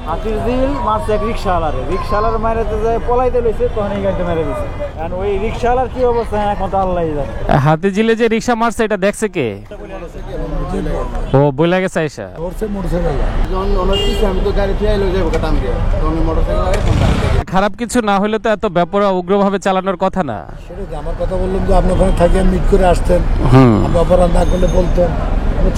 হাতিরঝিল মারছে এক রিক্সাওয়ালারে, রিক্সাওয়ালার মাইরাতে যায় পলাইতে লইছে, তখন এই গাড়িটা মেরে দিছে। কারণ ওই রিক্সাওয়ালার কি অবস্থা এখন তো আল্লাহই জানে। হাতিঝিলে যে রিক্সা মারছে এটা দেখছে কে? ও বইলা গেছে আইসা খারাপ কিছু না হলে তো এত বেপরোয়া উগ্রভাবে চালানোর কথা না। আমার কথা বললাম যে আপনি ওখানে থাকিয়ে মিট করে আসতেন, আপনি অপরাধ না করলে বলতেন,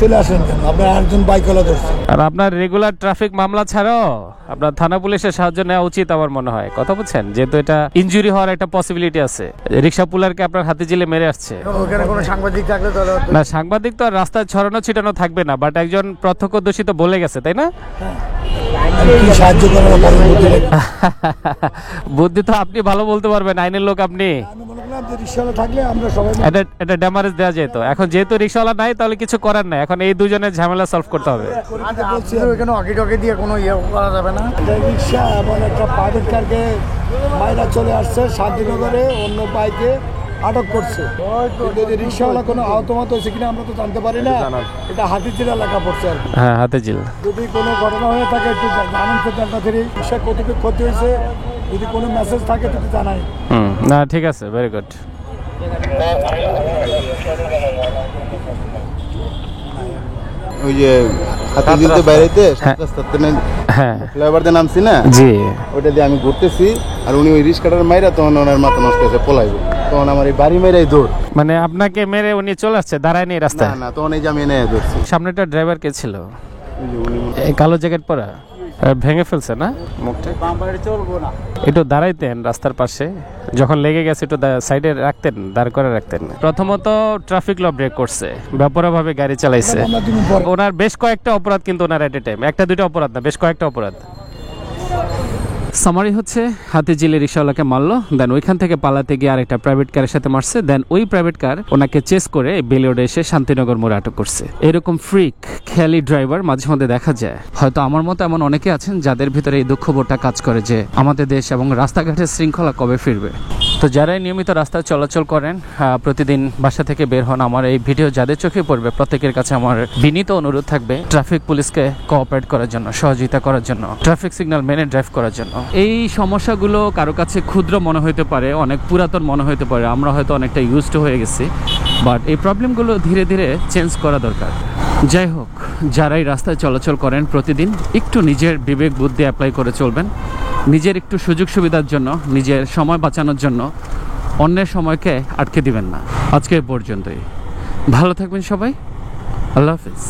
চলে আসেন কেন? আপনার আরেকজন বাইকওয়ালা ধরছে। আর আপনার রেগুলার ট্রাফিক মামলা ছাড়াও আপনার থানা পুলিশের সাহায্য নেওয়া উচিত আমার মনে হয়, কথা বুঝছেন? যেহেতু এটা ইনজুরি হওয়ার একটা পসিবিলিটি আছে। রিক্সা পুলারকে আপনার হাতিঝিলে মেরে আসছে। ওখানে কোনো সাংবাদিক থাকলে না, সাংবাদিক তো আর রাস্তায় ছড়ানো ছিটানো থাকবে না, বাট একজন প্রত্যক্ষদর্শী তো বলে গেছে, তাই না? সাহায্য করার বুদ্ধি তো আপনি ভালো বলতে পারবেন, আইনের লোক আপনি। এটা ড্যামারেজ দেওয়া যেত। এখন যেহেতু রিক্সাওয়ালা নাই, তাহলে কিছু করার নাই, এখন এই দুজনের ঝামেলা সলভ করতে হবে। দিয়ে কোনো ইয়ে করা যাবে না। রিক্সা এবং একটা প্রাইভেট কারকে মাইরা চলে আসছে শান্তিনগরে, অন্য বাইকে আটক করছে। যদি রিক্সাওয়ালা কোনো আহতমাত হয়েছে কিনা আমরা তো জানতে পারি না। এটা হাতিঝিল এলাকা পড়ছে আর কি। হ্যাঁ, হাতিঝিল। যদি কোনো ঘটনা হয়ে থাকে একটু জানান তো, রিক্সা কতটুকু ক্ষতি হয়েছে, যদি কোনো মেসেজ থাকে তো জানাই। না, ঠিক আছে, ভেরি গুড। ওই যে হাতিঝিল তো বাইরেতে ফ্লাইওভার দিয়ে নামছি না, জি, ওইটা দিয়ে আমি ঘুরতেছি, আর উনি ওই রিক্সাটার মাইরা তখন ওনার মাথা নষ্ট হয়েছে, পলাইব। তখন আমার এই বাড়ি মেরাই দৌড়। মানে আপনাকে মেরে উনি চলে আসছে, দাঁড়ায় নেই রাস্তায়? না, তখন এই যে আমি এনে ধরছি। সামনেটা ড্রাইভার কে ছিল? এই কালো জ্যাকেট পরা। ভেঙে ফেলছে না মুখটা? চলবো না, একটু দাঁড়াইতেন রাস্তার পাশে, যখন লেগে গেছে একটু সাইডে রাখতেন, দাঁড় করে রাখতেন। প্রথমত ট্রাফিক ল ব্রেক করছে, বেপরোয়াভাবে গাড়ি চালাইছে। ওনার বেশ কয়েকটা অপরাধ, কিন্তু ওনার এট এ টাইম একটা দুইটা অপরাধ না, বেশ কয়েকটা অপরাধ। সামারি হচ্ছে হাতিঝিলে রিক্সাওয়ালাকে মারলো, দেন ওইখান থেকে পালাতে গিয়ে আরেকটা প্রাইভেট কারের সাথে মারছে, দেন ওই প্রাইভেট কার ওনাকে চেস করে বেলিওডে এসে শান্তিনগর মোড়ে আটক করছে। এরকম ফ্রিক খেয়ালি ড্রাইভার মাঝে মধ্যে দেখা যায়। হয়তো আমার মতো এমন অনেকে আছেন যাদের ভিতরে এই দুঃখবোধটা কাজ করে যে আমাদের দেশ এবং রাস্তাঘাটের শৃঙ্খলা কবে ফিরবে। তো যারাই নিয়মিত রাস্তায় চলাচল করেন, প্রতিদিন বাসা থেকে বের হন, আমার এই ভিডিও যাদের চোখে পড়বে প্রত্যেকের কাছে আমার বিনীত অনুরোধ থাকবে ট্রাফিক পুলিশকে কোঅপারেট করার জন্য, সহযোগিতা করার জন্য, ট্রাফিক সিগন্যাল মেনে ড্রাইভ করার জন্য। এই সমস্যাগুলো কারো কাছে ক্ষুদ্র মনে হতে পারে, অনেক পুরাতন মনে হতে পারে, আমরা হয়তো অনেকটা ইউজড হয়ে গেছি, বাট এই প্রবলেমগুলো ধীরে ধীরে চেঞ্জ করা দরকার। যাই হোক, যারাই রাস্তায় চলাচল করেন প্রতিদিন একটু নিজের বিবেক বুদ্ধি অ্যাপ্লাই করে চলবেন, নিজের একটু সুযোগ সুবিধার জন্য, নিজের সময় বাঁচানোর জন্য অন্যের সময়কে আটকে দিবেন না। আজকে পর্যন্তই, ভালো থাকবেন সবাই, আল্লাহ হাফিজ।